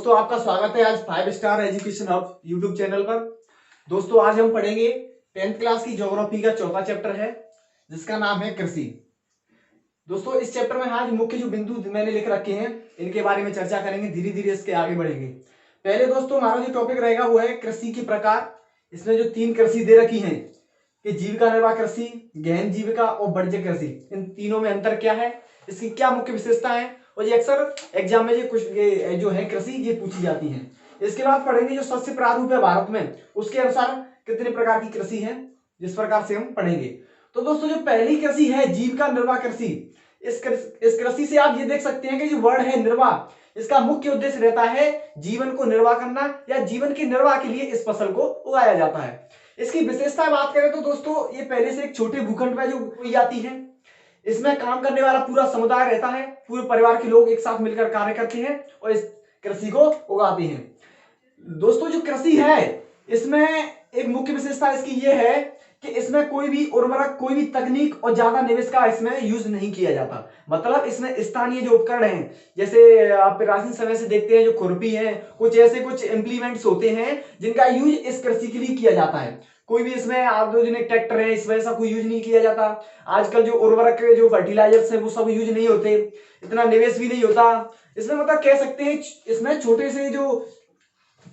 दोस्तों आपका स्वागत है आज 5 star education hub YouTube channel पर। दोस्तों आज हम पढ़ेंगे 10th क्लास की ज्योग्राफी का चौथा चैप्टर है जिसका नाम है कृषि। दोस्तों इस चैप्टर में आज मुख्य जो बिंदु मैंने लिख रखे हैं इनके बारे में चर्चा करेंगे, धीरे धीरे इसके आगे बढ़ेंगे। पहले दोस्तों हमारा जो टॉपिक रहेगा वो है कृषि के प्रकार। इसमें जो 3 कृषि दे रखी हैं कि जीविका निर्वाह कृषि, गहन जीविका और वाणिज्य कृषि, इन तीनों में अंतर क्या है, इसकी क्या मुख्य विशेषताएं हैं, और ये अक्सर एग्जाम में ये जो है कृषि ये पूछी जाती है। इसके बाद पढ़ेंगे जो शस्य प्रारूप है भारत में उसके अनुसार कितने प्रकार की कृषि है, जिस प्रकार से हम पढ़ेंगे। तो दोस्तों जो पहली कृषि है जीविका निर्वाह कृषि, इस कृषि से आप ये देख सकते हैं कि जो वर्ड है निर्वाह, इसका मुख्य उद्देश्य रहता है जीवन को निर्वाह करना या जीवन के निर्वाह के लिए इस फसल को उगाया जाता है। इसकी विशेषता बात करें तो दोस्तों ये पहले से एक छोटे भूखंड में जो उगाई जाती है, इसमें काम करने वाला पूरा समुदाय रहता है, पूरे परिवार के लोग एक साथ मिलकर कार्य करते हैं और इस कृषि को उगाते हैं। दोस्तों जो कृषि है इसमें एक मुख्य विशेषता इसकी ये है कि इसमें कोई भी उर्वरक, कोई भी तकनीक और ज्यादा निवेश का इसमें यूज नहीं किया जाता। मतलब इसमें स्थानीय जो उपकरण हैं, जैसे आप प्राचीन समय से देखते हैं जो खुरपी है, कुछ ऐसे कुछ इंप्लीमेंट्स होते हैं जिनका यूज इस कृषि के लिए किया जाता है। कोई भी इसमें आधुनिक ट्रैक्टर है इसमें ऐसा कोई यूज नहीं किया जाता। आजकल जो उर्वरक जो फर्टिलाइजर्स है वो सब यूज नहीं होते, इतना निवेश भी नहीं होता इसमें। मतलब कह सकते हैं इसमें छोटे से जो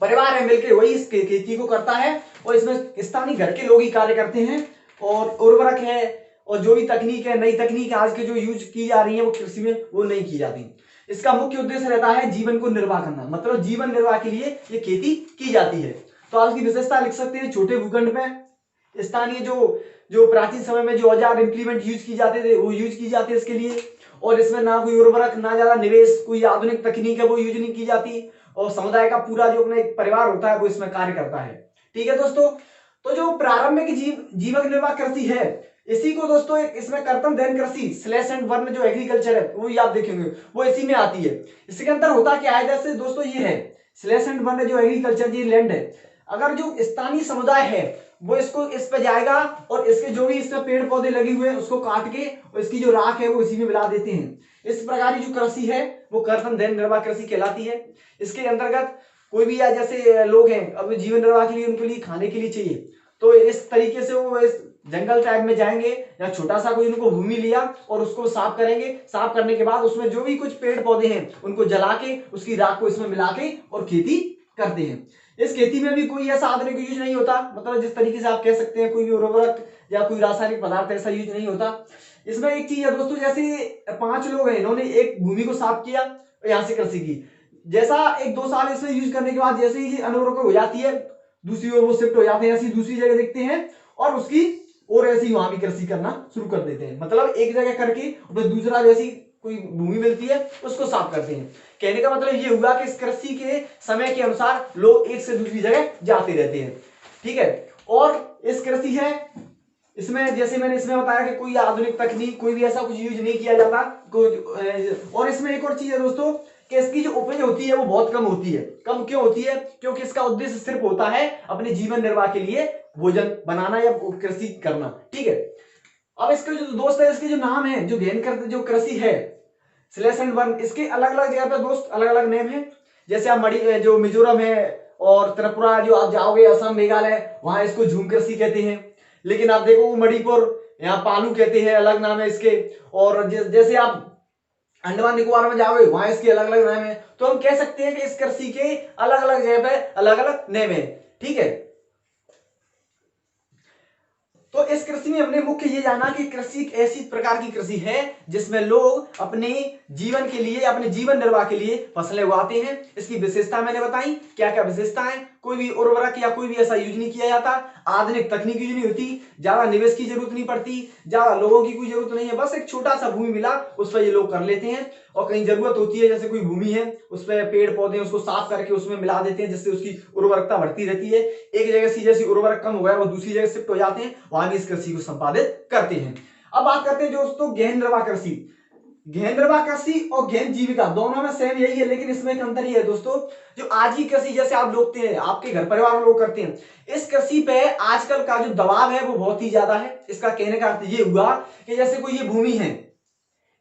परिवार है मिलकर वही इस खेती को करता है और इसमें स्थानीय घर के लोग ही कार्य करते हैं। और उर्वरक है और जो भी तकनीक है, नई तकनीक आज के जो यूज की जा रही है वो कृषि में वो नहीं की जाती। इसका मुख्य उद्देश्य रहता है जीवन को निर्वाह करना, मतलब जीवन निर्वाह के लिए ये खेती की जाती है। तो आज की विशेषता लिख सकते हैं छोटे भूखंड में स्थानीय जो प्राचीन समय में जो औजार इंप्लीमेंट यूज की जाते थे वो यूज की जाते इसके लिए। और इसमें ना कोई उर्वरक, ना ज्यादा निवेश, कोई आधुनिक तकनीक है वो यूज नहीं की जाती और समुदाय का पूरा जो अपना एक परिवार होता है वो इसमें कार्य करता है। ठीक है दोस्तों, तो जो प्रारंभिक जीवक निर्वाह कृषि है इसी को दोस्तों एक इसमें कर्तन धैर्य कृषि स्लैश एंड वर्ण जो एग्रीकल्चर है वो आप देखेंगे वो इसी में आती है। इसके अंदर होता क्या है, जैसे दोस्तों ये है स्लैश एंड वर्ण जो एग्रीकल्चर ये लैंड है, अगर जो स्थानीय समुदाय है वो इसको इस पे जाएगा और इसके जो भी इसमें पेड़ पौधे लगे हुए हैं उसको काट के और इसकी जो राख है वो इसी में मिला देते हैं। इस प्रकार की जो कृषि है वो कर्तन धैर्य निर्वाह कृषि कहलाती है। इसके अंतर्गत कोई भी जैसे लोग हैं अब जीवन निर्वाह के लिए उनके लिए खाने के लिए चाहिए, तो इस तरीके से वो इस जंगल टाइप में जाएंगे या छोटा सा कोई उनको भूमि लिया और उसको साफ करेंगे, साफ करने के बाद उसमें जो भी कुछ पेड़ पौधे हैं उनको जला के उसकी राख को इसमें मिला के और खेती करते हैं। इस खेती में भी कोई ऐसा आधुनिक यूज नहीं होता, मतलब जिस तरीके से आप कह सकते हैं कोई भी उर्वरक या कोई रासायनिक पदार्थ ऐसा यूज नहीं होता। इसमें एक चीज है दोस्तों, जैसे 5 लोग हैं इन्होंने एक भूमि को साफ किया और यहाँ से कृषि की, जैसा 1-2 साल इसमें यूज करने के बाद जैसे ही अनवरक हो जाती है दूसरी ओर वो शिफ्ट हो जाते हैं, ऐसी दूसरी जगह देखते हैं और उसकी और ऐसी वहां भी कृषि करना शुरू कर देते हैं। मतलब एक जगह करके फिर दूसरा जैसी कोई भूमि मिलती है उसको साफ करते हैं। कहने का मतलब ये हुआ कि इस कृषि के समय के अनुसार लोग एक से दूसरी जगह जाते रहते हैं। ठीक है, और इस कृषि है इसमें जैसे मैंने इसमें बताया कि कोई आधुनिक तकनीक कोई भी ऐसा कुछ यूज नहीं किया जाता। और इसमें एक और चीज है दोस्तों कि इसकी जो उपज होती है वो बहुत कम होती है। कम क्यों होती है? क्योंकि इसका उद्देश्य सिर्फ होता है अपने जीवन निर्वाह के लिए भोजन बनाना या कृषि करना। ठीक है, अब इसके जो दोस्त है इसके जो नाम है जो गहन करते जो कृषि है स्लैश एंड वन, इसके अलग अलग जगह पे दोस्त अलग अलग नेम है। जैसे आप जो मिजोरम है और त्रिपुरा जो आप जाओगे असम मेघालय वहां इसको झूम कृषि कहते हैं। लेकिन आप देखो मणिपुर यहाँ पालू कहते हैं, अलग नाम है इसके। और जैसे आप अंडमान निकोबार में जाओगे वहां इसके अलग अलग नाम है। तो हम कह सकते हैं कि इस कृषि के अलग अलग जगह पे अलग अलग नेम है। ठीक है, तो इस कृषि में हमने मुख्य ये जाना कि कृषि एक ऐसी प्रकार की कृषि है जिसमें लोग अपने जीवन के लिए, अपने जीवन निर्वाह के लिए फसलें उगाते हैं। इसकी विशेषता मैंने बताई, क्या क्या विशेषता है, कोई भी उर्वरक या कोई भी ऐसा यूज नहीं किया जाता, आधुनिक तकनीक यूज नहीं होती, ज्यादा निवेश की जरूरत नहीं पड़ती, ज्यादा लोगों की कोई जरूरत नहीं है, बस एक छोटा सा भूमि मिला उस पर ये लोग कर लेते हैं। और कहीं जरूरत होती है जैसे कोई भूमि है उस पर पेड़ पौधे उसको साफ करके उसमें मिला देते हैं जिससे उसकी उर्वरकता बढ़ती रहती है। एक जगह से जैसी उर्वरक कम हो गया वो दूसरी जगह शिफ्ट हो जाते हैं, वहां भी इस कृषि को संपादित करते हैं। अब बात करते हैं दोस्तों गहन निर्वाह कृषि। गहन निर्वाह कृषि और गहन जीविका दोनों में सेम यही है, लेकिन इसमें एक अंतर ही है दोस्तों, जो आज की कृषि जैसे आप लोग हैं आपके घर परिवार में लोग करते हैं, इस कृषि पे आजकल का जो दबाव है वो बहुत ही ज्यादा है। इसका कहने का अर्थ ये हुआ कि जैसे कोई ये भूमि है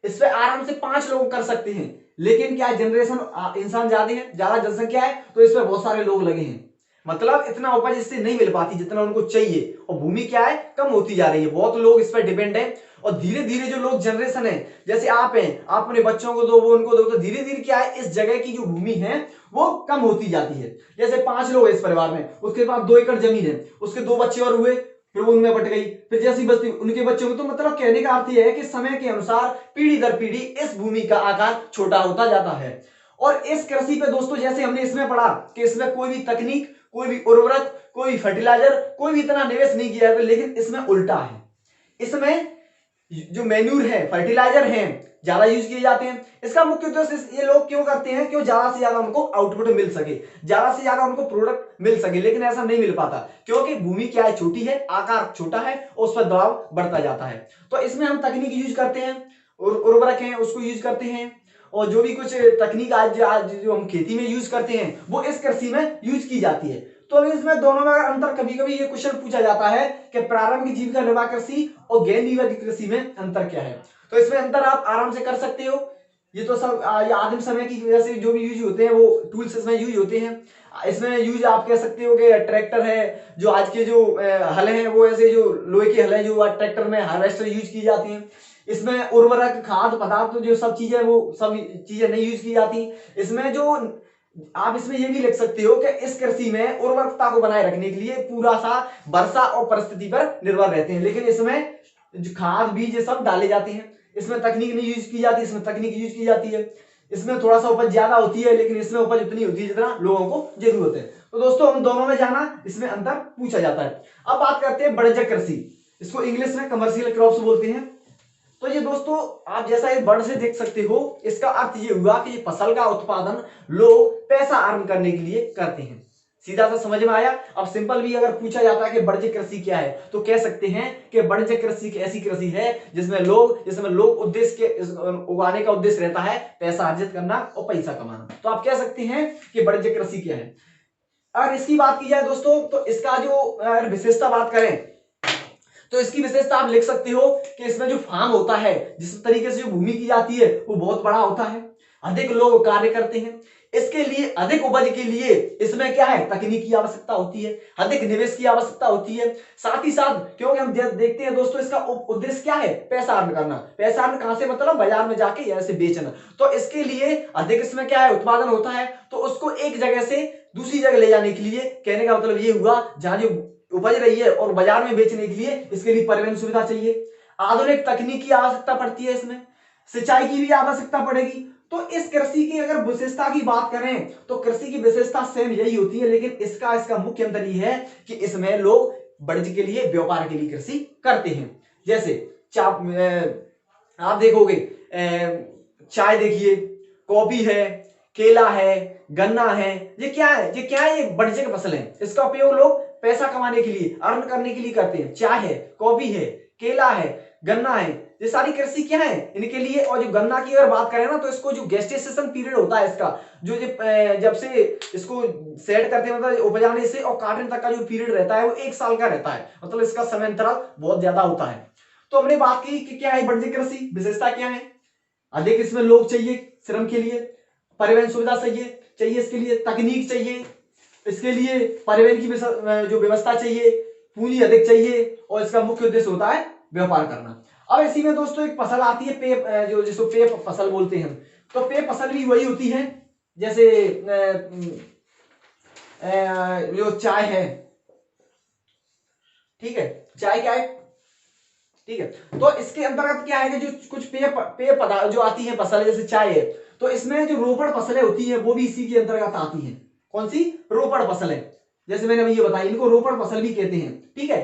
इस पे आराम से 5 लोग कर सकते हैं, लेकिन क्या जनरेशन इंसान ज्यादा है, ज्यादा जनसंख्या है, तो इसमें बहुत सारे लोग लगे हैं, मतलब इतना उपज इससे नहीं मिल पाती जितना उनको चाहिए, और भूमि क्या है कम होती जा रही है, बहुत लोग इस पर डिपेंड है। और धीरे धीरे जो लोग जनरेशन है, जैसे आप हैं, आप अपने बच्चों को दो, वो उनको दो, तो धीरे धीरे क्या है इस जगह की जो भूमि है वो कम होती जाती है। जैसे 5 लोग हैं इस परिवार में, उसके पास 2 एकड़ जमीन है, उसके 2 बच्चे और हुए, फिर वो उनमें बट गई, फिर जैसी बचती उनके बच्चों में, तो मतलब कहने का अर्थ यह है कि समय के अनुसार पीढ़ी दर पीढ़ी इस भूमि का आकार छोटा होता जाता है। और इस कृषि पे दोस्तों जैसे हमने इसमें पढ़ा कि इसमें कोई भी तकनीक, कोई भी उर्वरक, कोई भी फर्टिलाइजर, कोई भी इतना निवेश नहीं किया है, लेकिन इसमें उल्टा है। इसमें जो मैन्यूर है, फर्टिलाइजर है, ज्यादा यूज किए जाते हैं। इसका मुख्य उद्देश्य ये लोग क्यों करते हैं, क्यों ज्यादा से ज्यादा उनको आउटपुट मिल सके, ज्यादा से ज्यादा उनको प्रोडक्ट मिल सके, लेकिन ऐसा नहीं मिल पाता क्योंकि भूमि क्या है छोटी है, आकार छोटा है और उस पर दबाव बढ़ता जाता है। तो इसमें हम तकनीक यूज करते हैं, उर्वरक है उसको यूज करते हैं, और जो भी कुछ तकनीक आज जो हम खेती में यूज करते हैं वो इस कृषि में यूज की जाती है। तो अभी इसमें दोनों में अगर अंतर, कभी कभी ये क्वेश्चन पूछा जाता है कि प्रारंभिक जीविका निर्वाह कृषि और गैर निर्वाह कृषि में अंतर क्या है, तो इसमें अंतर आप आराम से कर सकते हो। ये तो सब ये आदिम समय की वजह से जो भी यूज होते हैं वो टूल्स इसमें यूज होते हैं। इसमें यूज आप कह सकते हो कि ट्रैक्टर है, जो आज के जो हल हैं वो ऐसे जो लोहे के हल है जो ट्रैक्टर में हार्वेस्टर यूज की जाती हैं। इसमें उर्वरक, खाद पदार्थ जो सब चीजें वो सब चीजें नहीं यूज की जाती। इसमें जो आप इसमें ये भी लिख सकते हो कि इस कृषि में उर्वरकता को बनाए रखने के लिए पूरा सा वर्षा और परिस्थिति पर निर्भर रहते हैं, लेकिन इसमें जो खाद बीज ये सब डाले जाते हैं। इसमें तकनीक नहीं यूज की जाती, इसमें तकनीक यूज की जाती है। इसमें थोड़ा सा उपज ज्यादा होती है, लेकिन इसमें उपज उतनी होती है जितना लोगों को जरूरत है। तो दोस्तों हम दोनों में जाना, इसमें अंतर पूछा जाता है। अब बात करते हैं वाणिज्यिक कृषि, इसको इंग्लिश में कमर्शियल क्रॉप्स बोलते हैं। तो ये दोस्तों आप जैसा ये वर्ड से देख सकते हो, इसका अर्थ ये हुआ कि ये फसल का उत्पादन लोग पैसा अर्न करने के लिए करते हैं। सीधा सा समझ में आया। अब सिंपल भी अगर पूछा जाता है कि वाणिज्यिक कृषि क्या है, तो कह सकते हैं कि वाणिज्यिक कृषि एक ऐसी कृषि है जिसमें लोग उद्देश्य के उगाने का उद्देश्य रहता है पैसा अर्जित करना और पैसा कमाना। तो आप कह सकते हैं कि वाणिज्यिक कृषि क्या है। अगर इसकी बात की जाए दोस्तों, तो इसका जो विशेषता बात करें, तो इसकी विशेषता आप लिख सकते हो कि इसमें जो फार्म होता है, जिस तरीके से जो भूमि की जाती है वो बहुत बड़ा होता है, अधिक लोग कार्य करते हैं। इसके लिए अधिक उपज के लिए इसमें क्या है, तकनीक की आवश्यकता होती है, अधिक निवेश की आवश्यकता होती है। साथ ही साथ क्योंकि हम देखते हैं दोस्तों, इसका उद्देश्य क्या है, पैसा अर्न करना। पैसा अर्न कहां से, मतलब बाजार में जाके ऐसे बेचना। तो इसके लिए अधिक इसमें क्या है, उत्पादन होता है, तो उसको एक जगह से दूसरी जगह ले जाने के लिए, कहने का मतलब ये हुआ, जहां जो उपज रही है और बाजार में बेचने के लिए इसके लिए परिवहन सुविधा चाहिए, आधुनिक तकनीक की आवश्यकता पड़ती है, इसमें सिंचाई की भी आवश्यकता पड़ेगी। तो इस कृषि की अगर विशेषता की बात करें, तो कृषि की विशेषता सेम यही होती है, लेकिन इसका मुख्य अंतर यह है कि इसमें लोग वाणिज्य के लिए, व्यापार के लिए कृषि करते हैं। जैसे आप देखोगे चाय देखिए, कॉफी है, केला है, गन्ना है, ये क्या है, ये वाणिज्यिक फसल है। इसका उपयोग लोग पैसा कमाने के लिए, अर्न करने के लिए करते हैं। चाय है, कॉफी है, केला है, गन्ना है, ये सारी कृषि क्या है इनके लिए। और जो गन्ना की अगर बात करें ना, तो इसको जो गेस्टेशन पीरियड होता है इसका, जो जब से इसको सेट करते हैं, मतलब उपजाने से और काटने तक का जो पीरियड रहता है वो 1 साल का रहता है, मतलब इसका समय अंतराल बहुत ज्यादा होता है। तो हमने बात की कि क्या है वाणिज्यिक कृषि, विशेषता क्या है, अधिक इसमें लोग चाहिए श्रम के लिए, परिवहन सुविधा चाहिए इसके लिए, तकनीक चाहिए इसके लिए, परिवहन की जो व्यवस्था चाहिए, पूंजी अधिक चाहिए, और इसका मुख्य उद्देश्य होता है व्यापार करना। अब इसी में दोस्तों एक फसल आती है पेय, जो जिसको पेय फसल बोलते हैं। तो पेय फसल भी वही होती है, जैसे जो चाय है, ठीक है, चाय क्या है, ठीक है। तो इसके अंतर्गत क्या है कि जो कुछ पेय पदार्थ जो आती है फसल, जैसे चाय है, तो इसमें जो रोपण फसलें होती है वो भी इसी के अंतर्गत आती हैं। कौन सी, रोपण फसलें, जैसे मैंने अभी ये बताई, इनको रोपण फसल भी कहते हैं, ठीक है।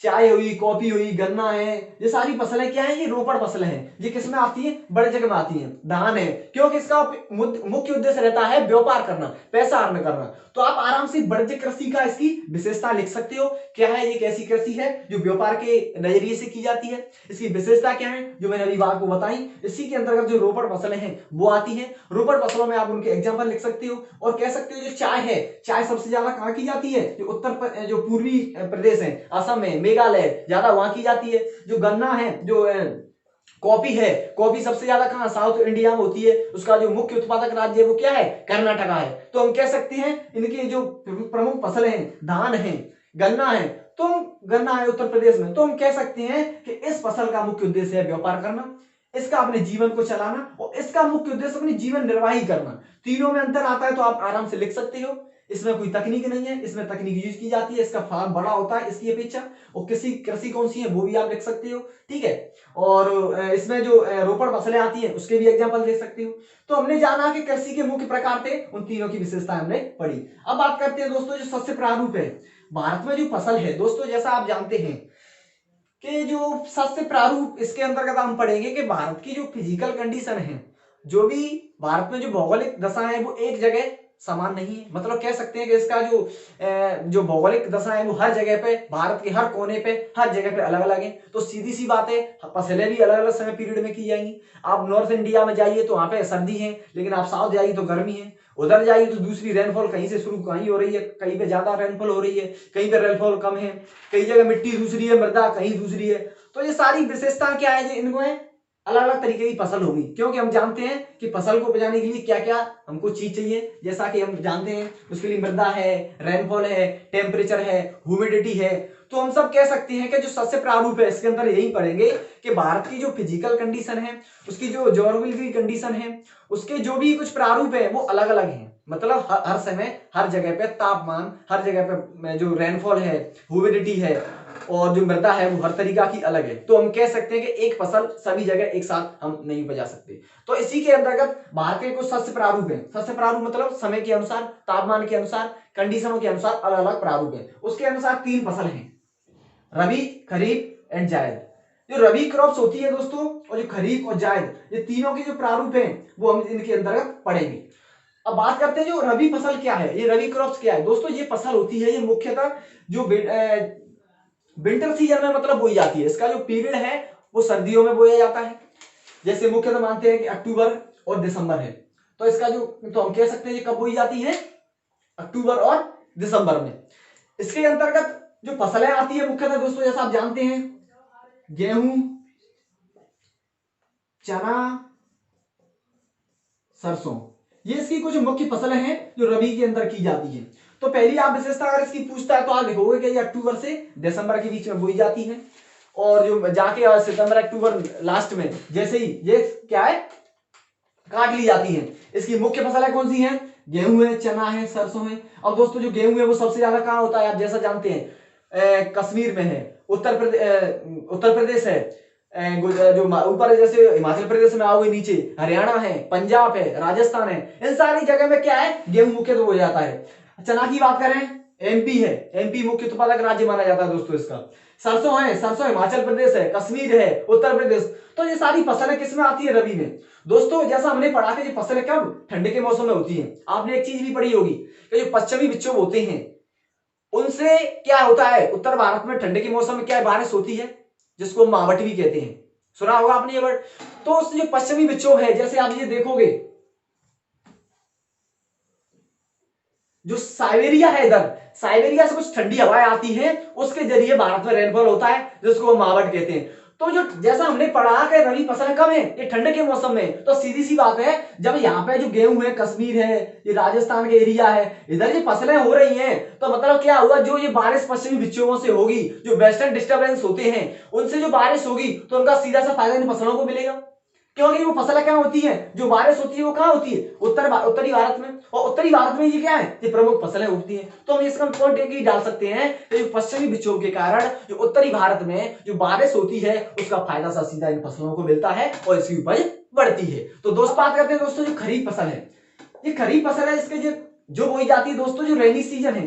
चाय हुई, कॉफी हुई, गन्ना है, ये सारी फसलें क्या है, ये रोपण फसलें हैं। ये किस में आती है, बड़े जगह में आती हैं। धान है, क्योंकि इसका मुख्य उद्देश्य रहता है व्यापार करना, पैसा अर्न करना। तो आप आराम से वाणिज्यिक कृषि का इसकी विशेषता लिख सकते हो, क्या है, ये एक ऐसी कृषि है जो व्यापार के नजरिए से की जाती है। इसकी विशेषता क्या है, जो मैंने अभी आपको बताई। इसी के अंतर्गत जो रोपण फसलें हैं वो आती है। रोपण फसलों में आप उनके एग्जाम्पल लिख सकते हो, और कह सकते हो जो चाय है, चाय सबसे ज्यादा कहाँ की जाती है, जो पूर्वी प्रदेश है, असम में, मेघालय, ज्यादा वहां की जाती है। जो गन्ना है, जो कॉफी है, कॉफी सबसे ज्यादा कहां साउथ इंडिया में होती है, उसका जो मुख्य उत्पादक राज्य है वो क्या है, कर्नाटका है। तो हम कह सकते हैं इनकी जो प्रमुख फसलें हैं, धान है, गन्ना है, तो गन्ना है उत्तर प्रदेश में, तो हम कह सकते हैं कि इस फसल का मुख्य उद्देश्य है व्यापार करना, इसका अपने जीवन को चलाना और इसका मुख्य उद्देश्य अपनी जीवन निर्वाही करना। तीनों में अंतर आता है तो आप आराम से लिख सकते हो, इसमें कोई तकनीक नहीं है, इसमें तकनीक यूज की जाती है, इसका फार्म बड़ा होता है इसकी अपेक्षा, और किसी कृषि कौन सी है वो भी आप लिख सकते हो, ठीक है। और इसमें जो रोपण फसलें आती है उसके भी एग्जांपल दे सकते हो। तो हमने जाना कि कृषि के मुख्य प्रकार थे, उन तीनों की विशेषताएं हमने पढ़ी। अब बात करते हैं दोस्तों जो सस्य प्रारूप है, भारत में जो फसल है दोस्तों, जैसा आप जानते हैं कि जो सस्य प्रारूप, इसके अंतर्गत हम पढ़ेंगे कि भारत की जो फिजिकल कंडीशन है, जो भी भारत में जो भौगोलिक दशा है वो एक जगह समान नहीं है। मतलब कह सकते हैं कि इसका जो भौगोलिक दशा है वो हर जगह पे, भारत के हर कोने पे, हर जगह पे अलग अलग है। तो सीधी सी बात है, फसलें भी अलग अलग समय पीरियड में की जाएंगी। आप नॉर्थ इंडिया में जाइए तो वहां पे सर्दी है, लेकिन आप साउथ जाइए तो गर्मी है। उधर जाइए तो दूसरी रेनफॉल कहीं से शुरू कहीं हो रही है, कहीं पे ज्यादा रेनफॉल हो रही है, कहीं पे रेनफॉल कम है, कई जगह मिट्टी दूसरी है, मृदा कहीं दूसरी है। तो ये सारी विशेषता क्या है, इनको है अलग अलग तरीके की फसल होगी, क्योंकि हम जानते हैं कि फसल को उपजाने के लिए क्या क्या हमको चीज चाहिए। जैसा कि हम जानते हैं उसके लिए मृदा है, रेनफॉल है, टेम्परेचर है, ह्यूमिडिटी है। तो हम सब कह सकते हैं कि जो सस्य प्रारूप है इसके अंदर यही पढ़ेंगे कि भारत की जो फिजिकल कंडीशन है, उसकी जो ज्योग्राफिकल कंडीशन है, उसके जो भी कुछ प्रारूप है वो अलग अलग हैं। मतलब हर समय हर जगह पे तापमान, हर जगह पे जो रेनफॉल है, ह्यूमिडिटी है और जो मृदा है वो हर तरीका की अलग है। तो हम कह सकते हैं कि एक फसल सभी जगह एक साथ हम नहीं उपजा सकते। तो इसी के अंतर्गत भारत के कुछ सस्य प्रारूप है। सस्य प्रारूप मतलब समय के अनुसार, तापमान के अनुसार, कंडीशनों के अनुसार अलग अलग प्रारूप है। उसके अनुसार 3 फसल है, रबी, खरीफ एंड जायद। जो रबी क्रॉप्स होती है दोस्तों, और जो खरीफ और जायद, ये तीनों के जो प्रारूप हैं वो हम इनके अंतर्गत पढ़ेंगे। अब बात करते हैं जो रबी फसल क्या है, ये रबी क्रॉप्स क्या है दोस्तों। ये फसल होती है, ये मुख्यतः जो विंटर सीजन में मतलब बोई जाती है। इसका जो पीरियड है वो सर्दियों में बोया जाता है। जैसे मुख्यतः मानते हैं कि अक्टूबर और दिसंबर है, तो इसका जो, तो हम कह सकते हैं ये कब बोई जाती है, अक्टूबर और दिसंबर में। इसके अंतर्गत जो फसलें आती है मुख्यतः दोस्तों, जैसा आप जानते हैं, गेहूं, चना, सरसों, ये इसकी कुछ मुख्य फसलें हैं जो रबी के अंदर की जाती है। तो पहली आप विशेषता अगर इसकी पूछता है तो आप लिखोगे कि ये अक्टूबर से दिसंबर के बीच में बोई जाती है, और जो जाके सितंबर अक्टूबर लास्ट में जैसे ही ये क्या है काट ली जाती है। इसकी मुख्य फसलें कौन सी हैं, गेहूं है, चना है, सरसों है। अब दोस्तों जो गेहूं है वो सबसे ज्यादा कहां होता है, आप जैसा जानते हैं कश्मीर में है, उत्तर प्रदेश है, जो ऊपर जैसे हिमाचल प्रदेश में आओगे नीचे हरियाणा है, पंजाब है, राजस्थान है, इन सारी जगह में क्या है गेहूं मुख्य तो हो जाता है। चना की बात करें, एमपी है, एमपी मुख्य उत्पादक राज्य माना जाता है दोस्तों इसका। सरसों है, सरसों हिमाचल प्रदेश है, कश्मीर है, उत्तर प्रदेश। तो ये सारी फसलें किसमें आती है, रबी में। दोस्तों जैसा हमने पढ़ा कि ये फसलें कब, ठंडे के मौसम में होती हैं। आपने एक चीज भी पढ़ी होगी कि जो पश्चिमी विक्षोभ होते हैं उनसे क्या होता है, उत्तर भारत में ठंडे के मौसम में क्या है, बारिश होती है, जिसको मावठ भी कहते हैं, सुना होगा आपने ये वर्ड। तो उस जो पश्चिमी विक्षोभ है, जैसे आप ये देखोगे जो साइबेरिया है, इधर साइबेरिया से कुछ ठंडी हवाएं आती हैं, उसके जरिए भारत में रेनफॉल होता है, जिसको मावठ कहते हैं। तो जो जैसा हमने पढ़ा कि रबी फसलें कब है, ये ठंड के मौसम में। तो सीधी सी बात है, जब यहाँ पे जो गेहूं है, कश्मीर है, ये राजस्थान के एरिया है, इधर ये फसलें हो रही हैं, तो मतलब क्या हुआ, जो ये बारिश पश्चिमी विक्षोभों से होगी, जो वेस्टर्न डिस्टर्बेंस होते हैं उनसे जो बारिश होगी, तो उनका सीधा सा फायदा इन फसलों को मिलेगा। क्योंकि वो फसलें क्या होती है, जो बारिश होती है वो कहाँ होती है, उत्तरी भारत में, और उत्तरी भारत में ये क्या है, ये प्रमुख फसलें उगती हैं। तो हम इसका पॉइंट एक ही डाल सकते हैं कि जो पश्चिमी विक्षोभ के कारण जो उत्तरी भारत में जो बारिश होती है उसका फायदा सा सीधा इन फसलों को मिलता है और इसकी उपज बढ़ती है। तो दोस्त बात करते हैं दोस्तों जो खरीफ फसल है, ये खरीफ फसल है, इसके जो बोई जाती है दोस्तों, जो रेनी सीजन है,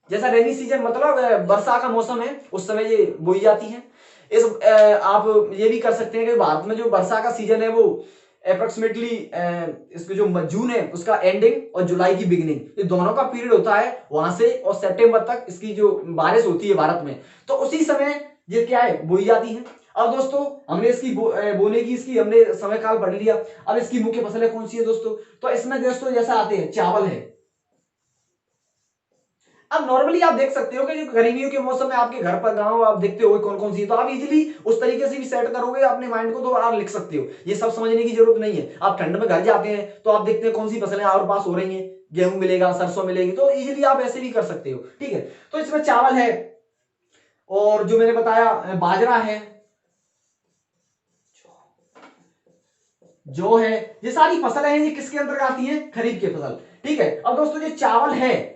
जैसा रेनी सीजन मतलब वर्षा का मौसम है, उस समय ये बोई जाती है। आप ये भी कर सकते हैं कि भारत में जो वर्षा का सीजन है वो अप्रोक्सीमेटली इसके जो जून है उसका एंडिंग और जुलाई की बिगिनिंग, ये दोनों का पीरियड होता है, वहां से और सितंबर तक इसकी जो बारिश होती है भारत में, तो उसी समय ये क्या है बोई जाती है। अब दोस्तों हमने इसकी बोने की इसकी हमने समय काल पढ़ लिया। अब इसकी मुख्य फसलें कौन सी है दोस्तों, तो इसमें दोस्तों जैसा आते हैं, चावल है, अब नॉर्मली आप देख सकते हो कि जो गर्मियों के मौसम में आपके घर पर गांव आप देखते हो कौन कौन सी, तो आप इजीली उस तरीके से भी सेट करोगे अपने माइंड को तो आप लिख सकते हो। ये सब समझने की जरूरत नहीं है। आप ठंड में घर जाते हैं तो आप देखते हैं कौन सी फसलें और पास हो रही हैं, गेहूं मिलेगा, सरसों मिलेगी, तो इजीली आप ऐसे भी कर सकते हो। ठीक है, तो इसमें चावल है और जो मैंने बताया बाजरा है, जो है, ये सारी फसलें हैं, ये किसके अंतर्गत आती हैं? खरीफ की फसल। ठीक है, अब दोस्तों ये चावल है,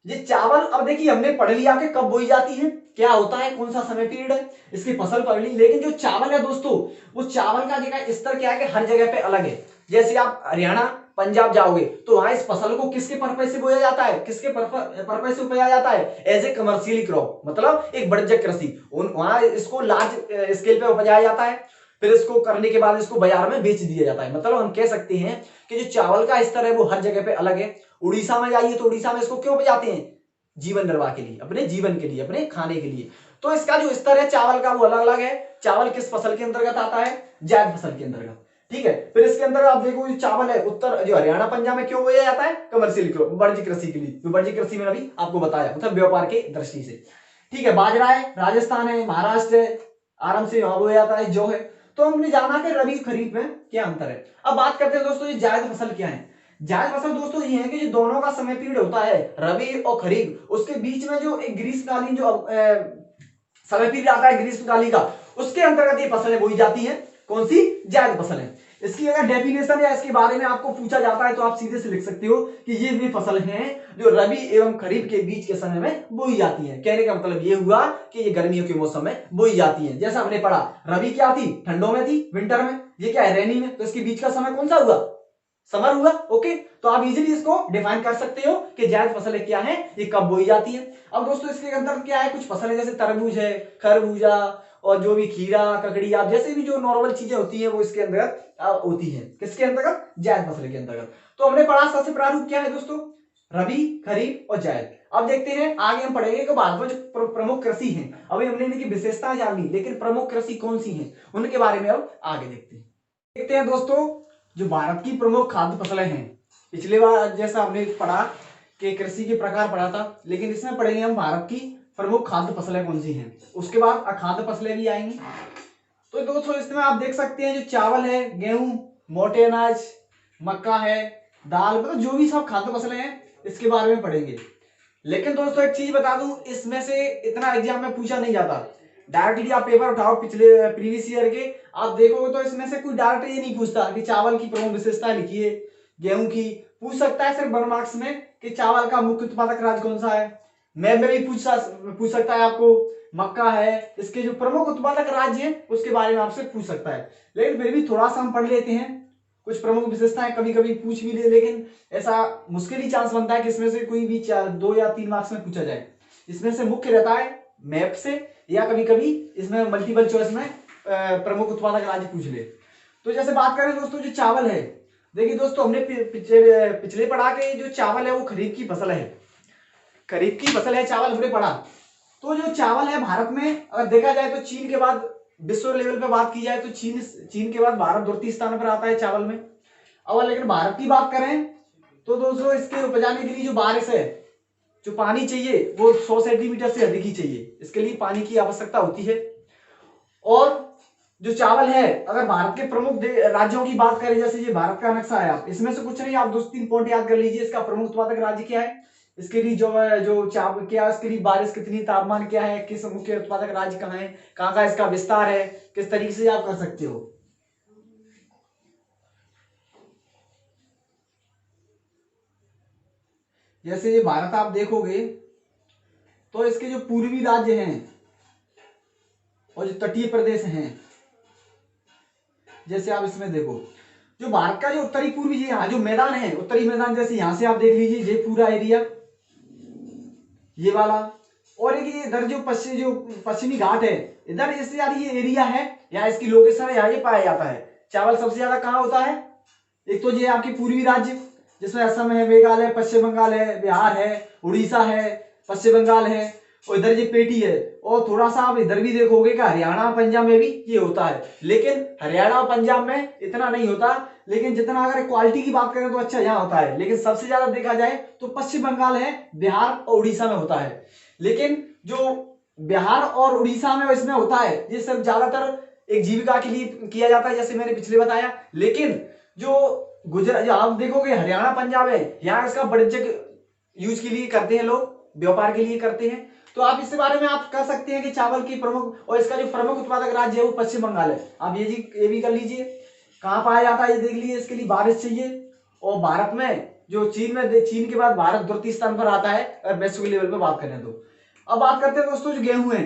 ये चावल अब देखिए हमने पढ़ लिया कि कब बोई जाती है, क्या होता है, कौन सा समय पीरियड है, इसकी फसल पढ़ ली। लेकिन जो चावल है दोस्तों, वो चावल का जगह स्तर क्या है कि हर जगह पे अलग है। जैसे आप हरियाणा पंजाब जाओगे तो वहां इस फसल को किसके पर्पज से बोया जाता है, किसके पर्पज से उगाया जाता है? एज ए कमर्शियल क्रॉप, मतलब एक वाणिज्यिक कृषि। वहां इसको लार्ज स्केल पे उपजाया जाता है, फिर इसको करने के बाद इसको बाजार में बेच दिया जाता है। मतलब हम कह सकते हैं कि जो चावल का स्तर है वो हर जगह पे अलग है। उड़ीसा में जाइए तो उड़ीसा में इसको क्यों उपजाते हैं? जीवन निर्वाह के लिए, अपने जीवन के लिए, अपने खाने के लिए। तो इसका जो स्तर है चावल का वो अलग अलग है। चावल किस फसल के अंतर्गत आता है? जायद फसल के अंतर्गत। ठीक है, फिर इसके अंदर आप देखो जो चावल है उत्तर जो हरियाणा पंजाब में क्यों बोया जाता है? कमर्शियल क्रॉप, वाणिज्यिक कृषि के लिए। वाणिज्यिक कृषि में अभी आपको बताया, मतलब व्यापार के दृष्टि से। ठीक है, बाजरा है, राजस्थान है, महाराष्ट्र है, आराम से वहां बोया जाता है। जो है, तो हमने जाना कि रबी खरीफ में क्या अंतर है। अब बात करते हैं दोस्तों ये जायद फसल क्या है। जायद फसल दोस्तों ये है कि जो दोनों का समय पीरियड होता है रबी और खरीफ, उसके बीच में जो एक ग्रीष्मकालीन जो समय पीरियड आता है ग्रीष्मकालीन का, उसके अंतर्गत ये फसलें बोई जाती हैं। कौन सी? जायद फसलें। इसकी अगर डेफिनेशन या इसके बारे में आपको पूछा जाता है तो आप सीधे से लिख सकते हो कि ये वे फसल हैं जो रबी एवं खरीफ के बीच के समय में बोई जाती हैं। कहने का मतलब ये हुआ कि ये गर्मियों के मौसम में बोई जाती हैं। जैसा हमने पढ़ा, रबी क्या थी? ठंडों में थी, विंटर में। ये क्या है? रेनी में। तो इसके बीच का समय कौन सा हुआ? समर हुआ। ओके, तो आप इजीली इसको डिफाइन कर सकते हो कि जायद फसलें क्या है, ये कब बोई जाती है। अब दोस्तों इसके अंदर क्या है, कुछ फसलें जैसे तरबूज है, खरबूजा और जो भी खीरा, ककड़ी, आप जैसे भी जो नॉर्मल चीजें होती है वो इसके अंतर्गत होती है। किसके अंतर्गत? जायद फसल के अंतर्गत। तो हमने पढ़ा सबसे प्रारूप क्या है दोस्तों? रबी, खरीफ और जायद। अब देखते हैं आगे हम पढ़ेंगे कि भारत में जो प्रमुख कृषि है, अभी हमने इनकी विशेषताएं जान ली, लेकिन प्रमुख कृषि कौन सी है उनके बारे में अब आगे देखते हैं दोस्तों। जो भारत की प्रमुख खाद्य फसलें हैं, पिछले बार जैसा हमने पढ़ा कि कृषि के प्रकार पढ़ा था, लेकिन इसमें पढ़ेंगे हम भारत की प्रमुख खाद्य फसलें कौन सी हैं। उसके बाद अखाद्य फसलें भी आएंगी। तो दोस्तों इसमें आप देख सकते हैं जो चावल है, गेहूं, मोटे अनाज, मक्का है, दाल, मतलब जो भी सब खाद्य फसलें हैं इसके बारे में पढ़ेंगे। लेकिन दोस्तों एक चीज बता दूं, इसमें से इतना एग्जाम में पूछा नहीं जाता। डायरेक्टली आप पेपर उठाओ पिछले प्रीवियस ईयर के, आप देखोगे तो इसमें से कोई डायरेक्ट ये नहीं पूछता कि चावल की प्रमुख विशेषताएं लिखिए, गेहूं की। पूछ सकता है सिर्फ 1 मार्क्स में कि चावल का मुख्य उत्पादक राज्य कौन सा है। मैं भी पूछ सकता है आपको, मक्का है, इसके जो प्रमुख उत्पादक राज्य हैं उसके बारे में आपसे पूछ सकता है। लेकिन फिर भी थोड़ा सा हम पढ़ लेते हैं, कुछ प्रमुख विशेषताएं कभी कभी पूछ भी ले, लेकिन ऐसा मुश्किल ही चांस बनता है कि इसमें से कोई भी 2 या 3 मार्क्स में पूछा जाए। इसमें से मुख्य रहता है मैप से, या कभी कभी इसमें मल्टीपल चॉइस में प्रमुख उत्पादक राज्य पूछ ले। तो जैसे बात करें दोस्तों जो चावल है, देखिए दोस्तों हमने पिछले पढ़ा के जो चावल है वो खरीफ की फसल है। खरीफ की फसल है चावल, हमने पढ़ा। तो जो चावल है भारत में अगर देखा जाए तो चीन के बाद, विश्व लेवल पे बात की जाए तो चीन के बाद भारत द्वितीय स्थान पर आता है चावल में। अब लेकिन भारत की बात करें तो दोस्तों इसके उपजाने के लिए जो बारिश है, जो पानी चाहिए वो 100 सेंटीमीटर से अधिक ही चाहिए। इसके लिए पानी की आवश्यकता होती है। और जो चावल है, अगर भारत के प्रमुख राज्यों की बात करें, जैसे ये भारत का नक्शा है, आप इसमें से कुछ नहीं, आप 2-3 पॉइंट याद कर लीजिए। इसका प्रमुख उत्पादक राज्य क्या है, इसके लिए जो चावल क्या, इसके लिए बारिश कितनी, तापमान क्या है, किस मुख्य उत्पादक राज्य कहाँ है, कहाँ का इसका विस्तार है, किस तरीके से आप कर सकते हो। जैसे ये भारत आप देखोगे तो इसके जो पूर्वी राज्य हैं और जो तटीय प्रदेश हैं, जैसे आप इसमें देखो जो भारत का जो उत्तरी पूर्वी यहाँ जो मैदान है, उत्तरी मैदान, जैसे यहां से आप देख लीजिए ये पूरा एरिया, ये वाला, और एक इधर जो पश्चिमी घाट है, इधर इससे यार ये एरिया है, यहाँ इसकी लोकेशन है, यहाँ ये पाया जाता है। चावल सबसे ज्यादा कहाँ होता है? एक तो ये आपके पूर्वी राज्य जिसमें असम है, मेघालय, पश्चिम बंगाल है, बिहार है, उड़ीसा है, पश्चिम बंगाल है, और इधर ये पेटी है। और थोड़ा सा आप इधर भी देखोगे कि हरियाणा पंजाब में भी ये होता है, लेकिन हरियाणा और पंजाब में इतना नहीं होता। लेकिन जितना अगर क्वालिटी की बात करें तो अच्छा यहाँ होता है। लेकिन सबसे ज्यादा देखा जाए तो पश्चिम बंगाल है, बिहार और उड़ीसा में होता है। लेकिन जो बिहार और उड़ीसा में इसमें होता है ये सब ज्यादातर एक जीविका के लिए किया जाता है, जैसे मैंने पिछले बताया। लेकिन जो गुजरात, जो आप देखोगे हरियाणा पंजाब है, यहाँ इसका वाणिज्यिक यूज के लिए करते हैं लोग, व्यापार के लिए करते हैं। तो आप इसके बारे में आप कह सकते हैं कि चावल की प्रमुख, और इसका जो प्रमुख उत्पादक राज्य है वो पश्चिम बंगाल है। आप ये भी कर लीजिए। कहाँ पाया जाता है ये देख लीजिए। इसके लिए बारिश चाहिए। और भारत में जो चीन के बाद भारत द्वितीय स्थान पर आता है अगर वैश्विक लेवल पे बात करें तो। अब बात करते हैं दोस्तों जो गेहूं है।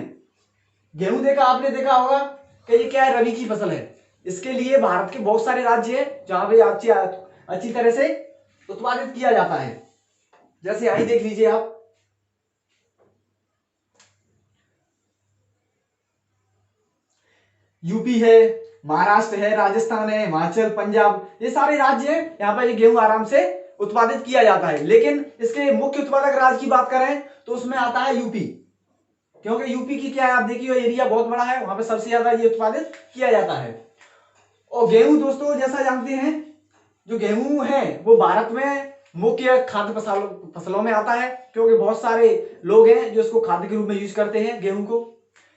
गेहूं आपने देखा होगा कि ये क्या है, रबी की फसल है। इसके लिए भारत के बहुत सारे राज्य है जहां पे अच्छी तरह से उत्पादित किया जाता है। जैसे यही देख लीजिए आप, यूपी है, महाराष्ट्र है, राजस्थान है, हिमाचल, पंजाब, ये सारे राज्य हैं। यहाँ पर ये गेहूं आराम से उत्पादित किया जाता है। लेकिन इसके मुख्य उत्पादक राज्य की बात करें तो उसमें आता है यूपी, क्योंकि यूपी की क्या है, आप देखिए एरिया बहुत बड़ा है, वहां पे सबसे ज्यादा ये उत्पादित किया जाता है। और गेहूं दोस्तों जैसा जानते हैं, जो गेहूं है वो भारत में मुख्य खाद्य फसलों में आता है, क्योंकि बहुत सारे लोग हैं जो इसको खाद्य के रूप में यूज करते हैं गेहूं को।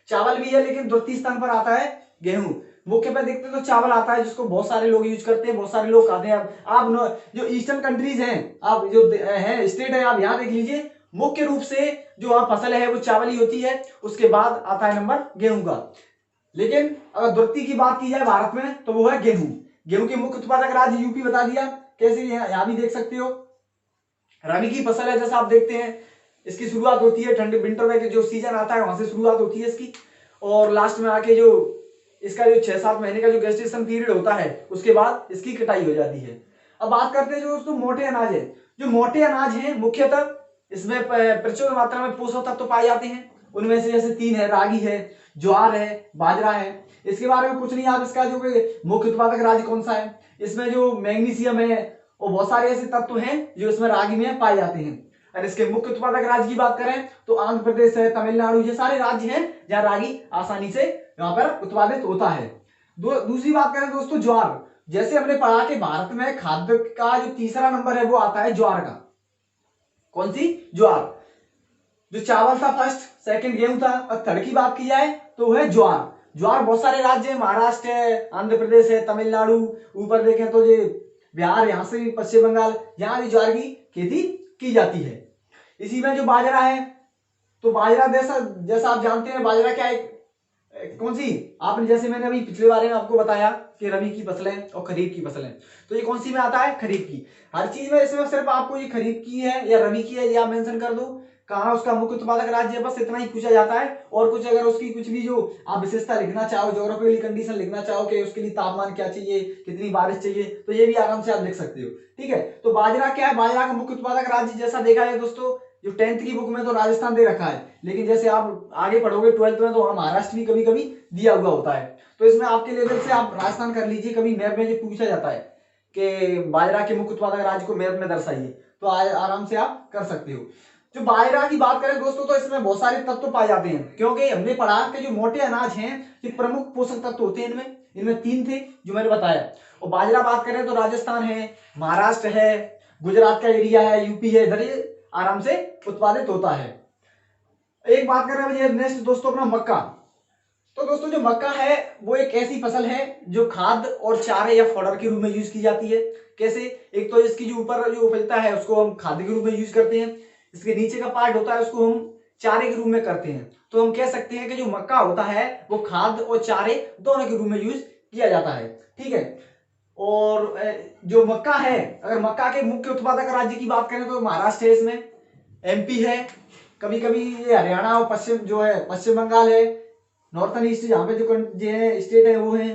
चावल भी है, लेकिन द्वितीय स्थान पर आता है गेहूं। मुख्य पे देखते हैं तो चावल आता है, जिसको बहुत सारे लोग यूज करते हैं, बहुत सारे लोग खाते हैं। आप जो ईस्टर्न कंट्रीज हैं, आप जो है स्टेट है, आप यहाँ देख लीजिए, मुख्य रूप से जो वहां फसल है वो चावल ही होती है। उसके बाद आता है नंबर गेहूं का। लेकिन अगर द्वितीय की बात की जाए भारत में तो वो है गेहूं। गेहूं के मुख्य उत्पादक राज्य यूपी बता दिया। कैसे, यहाँ भी देख सकते हो, रबी की फसल है। जैसा आप देखते हैं इसकी शुरुआत होती है ठंड, विंटर में जो सीजन आता है वहां से शुरुआत होती है इसकी, और लास्ट में आके जो इसका जो 6-7 महीने का जो गेस्टेशन पीरियड होता है उसके बाद इसकी कटाई हो जाती है। अब बात करते हैं जो दोस्तों मोटे अनाज है। जो मोटे अनाज है मुख्यतः इसमें प्रचुर मात्रा में पोषक तत्व पाए जाते हैं। उनमें से जैसे 3 है, रागी है, ज्वार है, बाजरा है। इसके बारे में कुछ नहीं, आप इसका जो मुख्य उत्पादक राज्य कौन सा है, इसमें जो मैग्नीशियम है और बहुत सारे ऐसे तत्व हैं जो इसमें रागी में पाए जाते हैं। और इसके मुख्य उत्पादक राज्य की बात करें तो आंध्र प्रदेश है, तमिलनाडु, ये सारे राज्य हैं जहां रागी आसानी से यहाँ पर उत्पादित होता है। दूसरी बात करें दोस्तों ज्वार। जैसे हमने पढ़ा कि भारत में खाद्य का जो तीसरा नंबर है वो आता है ज्वार का। कौन सी? ज्वार। जो चावल था फर्स्ट, सेकंड गेहूं था, और थर्ड की बात की जाए तो वो है ज्वार। ज्वार बहुत सारे राज्य है, महाराष्ट्र है, आंध्र प्रदेश है, तमिलनाडु, ऊपर देखें तो ये बिहार, यहाँ से भी पश्चिम बंगाल, यहाँ भी ज्वार की खेती की जाती है। इसी में जो बाजरा है, तो बाजरा जैसा आप जानते हैं, बाजरा क्या है, कौन सी, आपने जैसे मैंने अभी पिछले बारे में आपको बताया कि रबी की फसलें और खरीफ की फसलें, तो ये कौन सी में आता है? खरीफ की। हर चीज में इसमें सिर्फ आपको ये खरीफ की है या रबी की है या मेंशन कर दो, कहाँ उसका मुख्य उत्पादक राज्य है, बस इतना ही पूछा जाता है। और कुछ अगर उसकी कुछ भी जो आप विशेषता लिखना चाहो, ज्योग्राफिकली कंडीशन लिखना चाहो कि उसके लिए तापमान क्या चाहिए, कितनी बारिश चाहिए, तो ये भी आराम से आप लिख सकते हो। ठीक है, तो बाजरा क्या है, बाजरा का मुख्य उत्पादक राज्य जैसा देखा है दोस्तों, जो 10th की बुक में तो राजस्थान दे रखा है, लेकिन जैसे आप आगे पढ़ोगे 12th में तो वहां महाराष्ट्र भी कभी कभी दिया हुआ होता है। तो इसमें आपके लेवल से आप राजस्थान कर लीजिए। कभी मैप में ये पूछा जाता है कि बाजरा के मुख्य उत्पादक राज्य को मैप में दर्शाइए, तो आराम से आप कर सकते हो। जो बाजरा की बात करें दोस्तों तो इसमें बहुत सारे तत्व पाए जाते हैं, क्योंकि हमने पढ़ा कि जो मोटे अनाज हैं ये प्रमुख पोषक तत्व होते हैं। इनमें 3 थे जो मैंने बताया। और बाजरा बात करें तो राजस्थान है, महाराष्ट्र है, गुजरात का एरिया है, यूपी है, इधर ये आराम से उत्पादित होता है। एक बात करें नेक्स्ट दोस्तों अपना मक्का। तो दोस्तों जो मक्का है वो एक ऐसी फसल है जो खाद्य और चारे या फॉडर के रूप में यूज की जाती है। कैसे? एक तो इसकी जो ऊपर जो उपजता है उसको हम खाद्य के रूप में यूज करते हैं, इसके नीचे का पार्ट होता है उसको हम चारे के रूप में करते हैं। तो हम कह सकते हैं कि जो मक्का होता है वो खाद्य और चारे दोनों के रूप में यूज किया जाता है। ठीक है, और जो मक्का है, अगर मक्का के मुख्य उत्पादक राज्य की बात करें तो महाराष्ट्र है, इसमें एमपी है, कभी कभी ये हरियाणा और पश्चिम बंगाल है, नॉर्थन ईस्ट जहाँ पे जो स्टेट है वो है,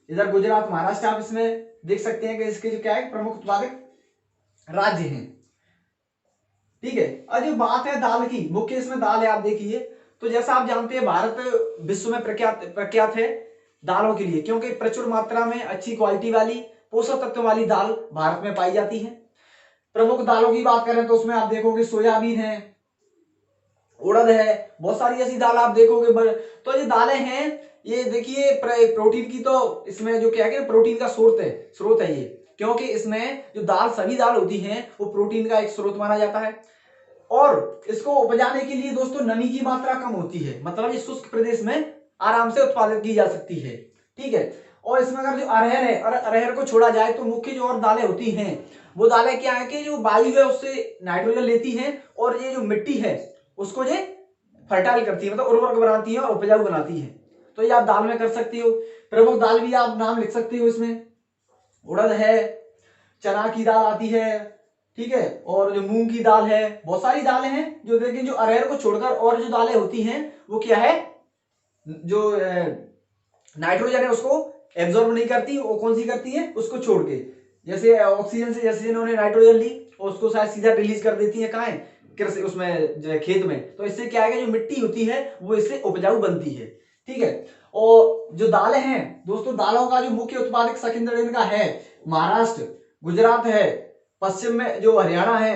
इधर गुजरात, महाराष्ट्र, आप इसमें देख सकते हैं कि इसके जो क्या है प्रमुख उत्पादक राज्य हैं। ठीक है, और जो बात है दाल की, मुख्य इसमें दाल है, आप देखिए। तो जैसा आप जानते हैं भारत विश्व में प्रख्यात है दालों के लिए, क्योंकि प्रचुर मात्रा में अच्छी क्वालिटी वाली पोषक तत्व वाली दाल भारत में पाई जाती है। प्रमुख दालों की बात करें तो उसमें आप देखोगे सोयाबीन है, उड़द है, बहुत सारी ऐसी दाल आप देखोगे। तो ये दालें हैं, ये देखिए प्रोटीन की, तो इसमें जो क्या है, प्रोटीन का स्रोत है ये, क्योंकि इसमें जो दाल, सभी दाल होती हैं वो प्रोटीन का एक स्रोत माना जाता है। और इसको उपजाने के लिए दोस्तों नमी की मात्रा कम होती है, मतलब ये शुष्क प्रदेश में आराम से उत्पादित की जा सकती है, ठीक है। और इसमें अगर जो अरहर है, अरहर को छोड़ा जाए तो मुख्य जो और दालें होती हैं वो दालें क्या है कि जो वायु है उससे नाइट्रोजन लेती हैं और ये जो मिट्टी है उसको ये फर्टाइल करती है, मतलब उर्वरक बनाती है और उपजाऊ बनाती है। तो ये आप दाल में कर सकती हो। प्रमुख दाल भी आप नाम लिख सकते हो इसमें, उड़द है, चना की दाल आती है, ठीक है, और जो मूंग की दाल है, बहुत सारी दालें हैं जो, लेकिन जो अरहर को छोड़कर और जो दालें होती हैं वो क्या है, जो नाइट्रोजन है उसको एब्जॉर्ब नहीं करती, वो कौन सी करती है, उसको छोड़ के, जैसे ऑक्सीजन से जैसे इन्होंने नाइट्रोजन ली और उसको शायद सीधा रिलीज कर देती है, कहाँ है, कृषि उसमें जो है खेत में। तो इससे क्या है, जो मिट्टी होती है वो इससे उपजाऊ बनती है, ठीक है। और जो दालें हैं दोस्तों, दालों का जो मुख्य उत्पादक सेकेंडरी इनका है महाराष्ट्र, गुजरात है, पश्चिम में जो हरियाणा है,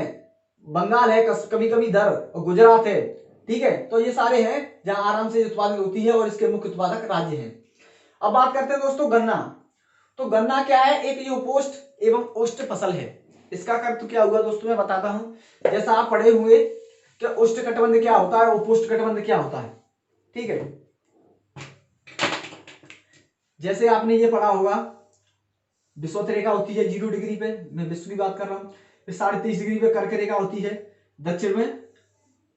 बंगाल है, कभी कभी इधर, और गुजरात है, ठीक है। तो ये सारे हैं जहां आराम से उत्पादित होती है और इसके मुख्य उत्पादक राज्य हैं। अब बात करते हैं दोस्तों गन्ना। तो गन्ना क्या है, एक जो उपोष्ण एवं उष्ण फसल है। इसका अर्थ क्या हुआ दोस्तों, मैं बताता हूं। जैसा आप पढ़े हुए कि उष्ण कटिबंध क्या होता है, उपोष्ण कटिबंध क्या होता है, ठीक है। जैसे आपने ये पढ़ा होगा, विषुवत रेखा होती है 0 डिग्री पे, मैं विश्व की बात कर रहा हूँ, 23.5 डिग्री पे कर्क रेखा होती है, दक्षिण में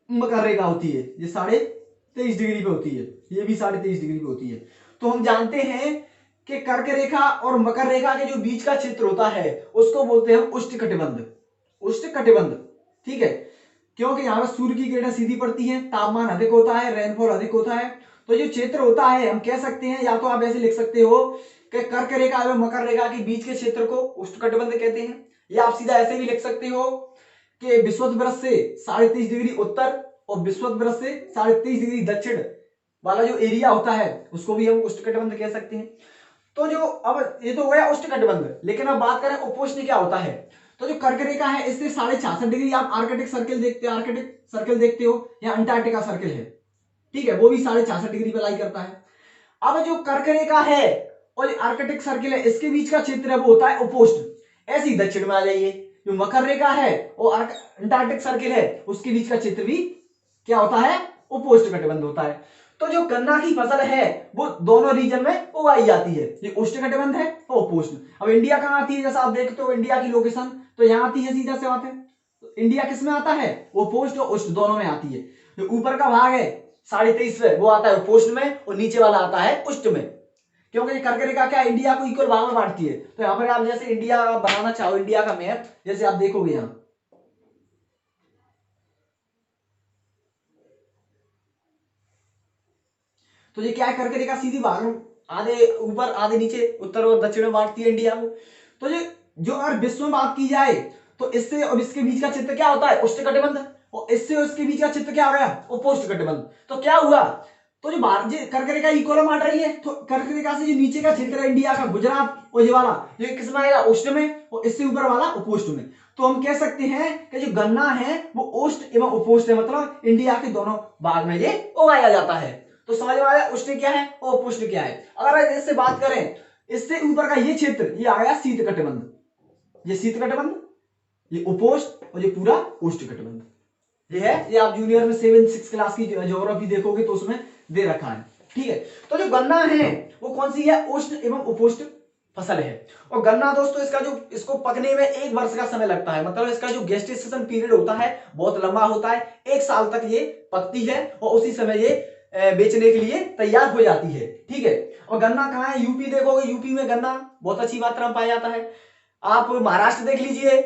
मकर रेखा होती है, ये 23.5 डिग्री पे होती है, ये भी 23.5 डिग्री पे होती है। तो हम जानते हैं कि कर्क रेखा और मकर रेखा के जो बीच का क्षेत्र होता है उसको बोलते हैं उष्ण कटिबंध, उष्ण कटिबंध, ठीक है। क्योंकि यहाँ पर सूर्य की किरणें सीधी पड़ती हैं, तापमान अधिक होता है, रेनफॉल अधिक होता है। तो जो क्षेत्र होता है, हम कह सकते हैं, या तो आप ऐसे लिख सकते हो कि कर्क रेखा एवं मकर रेखा के बीच के क्षेत्र को उष्ण कटिबंध कहते हैं, या आप सीधा ऐसे भी लिख सकते हो कि विषुवत वृत्त से 23.5 डिग्री उत्तर और विषुवत वृत्त से 23.5 डिग्री दक्षिण वाला जो एरिया होता है उसको भी हम उष्ण कटिबंध कह सकते हैं। तो जो, अब ये तो हो गया उष्ण कटिबंध, लेकिन अब बात करें उपोष्ण क्या होता है। तो जो कर्क रेखा है इससे 66.5 डिग्री, आप आर्कटिक सर्कल देखते हो या अंटार्कटिका सर्कल है, ठीक है, वो भी 66.5 डिग्री पे लाई करता है। अब जो कर्क रेखा है और आर्कटिक सर्कल है, इसके बीच का क्षेत्र है वो होता है उपोष्ण। ऐसे ही दक्षिण में आ जाइए, जो मकर रेखा है और अंटार्कटिक सर्कल है उसके बीच का क्षेत्र भी क्या होता है, उपोष्ण कटिबंध होता है। तो जो गन्ना की फसल है वो दोनों रीजन में उगाई जाती है, ये उष्ण कटिबंध है और उपोष्ण। अब इंडिया कहाँ आती है, जैसा आप देखते हो इंडिया की लोकेशन, तो यहाँ आती है, सीधा से बात है। तो इंडिया किस में आता है, उपोष्ण और उष्ण दोनों में आती है। जो ऊपर का भाग है 23.5 पे, वो आता है उपोष्ण में, और नीचे वाला आता है उष्ण में, क्योंकि कर्क रेखा क्या इंडिया को इक्वल भाग में बांटती है। तो यहाँ पर आप जैसे इंडिया बनाना चाहो, इंडिया का मैप जैसे आप देखोगे यहाँ, तो ये क्या है, कर्क रेखा सीधी भाग में आधे ऊपर आधे नीचे, उत्तर और दक्षिण में बांटती है इंडिया को। तो ये जो अगर विश्व में बात की जाए तो इससे और इसके बीच का क्षेत्र क्या होता है, उष्ण कटिबंध, और इससे और इसके बीच का क्षेत्र क्या आ गया, उपोष्ण कटिबंध। तो क्या हुआ, तो जो कर्क रेखा इक्वल बांट रही है, तो कर्क रेखा से जो नीचे का क्षेत्र है इंडिया का, गुजरात और ये वाला, ये किस में आएगा, उष्ण में, और इससे ऊपर वाला उपोष्ण में। तो हम कह सकते हैं कि जो गन्ना है वो उष्ण एवं उपोष्ण है, मतलब इंडिया के दोनों भाग में ये उगाया जाता है। तो समझ में आया उष्ण क्या है और उपोष्ण क्या है। अगर इससे बात करें, इससे ऊपर का ये क्षेत्र ये आ गया शीत कटिबंध, ये शीत कटिबंध, ये उपोष्ण, और ये पूरा उष्ण कटिबंध, ये है। ये आप जूनियर में 7-6 क्लास की ज्योग्राफी देखोगे तो उसमें दे रखा है, ठीक है। तो जो गन्ना है वो कौन सी है, उष्ण एवं उपोष्ण फसल है। और गन्ना दोस्तों इसका जो, इसको पकने में 1 वर्ष का समय लगता है, मतलब इसका जो गेस्टेशन पीरियड होता है बहुत लंबा होता है, 1 साल तक ये पकती है और उसी समय ये बेचने के लिए तैयार हो जाती है, ठीक है। और गन्ना कहाँ है, यूपी देखोगे, यूपी में गन्ना बहुत अच्छी मात्रा में पाया जाता है। आप महाराष्ट्र देख लीजिए,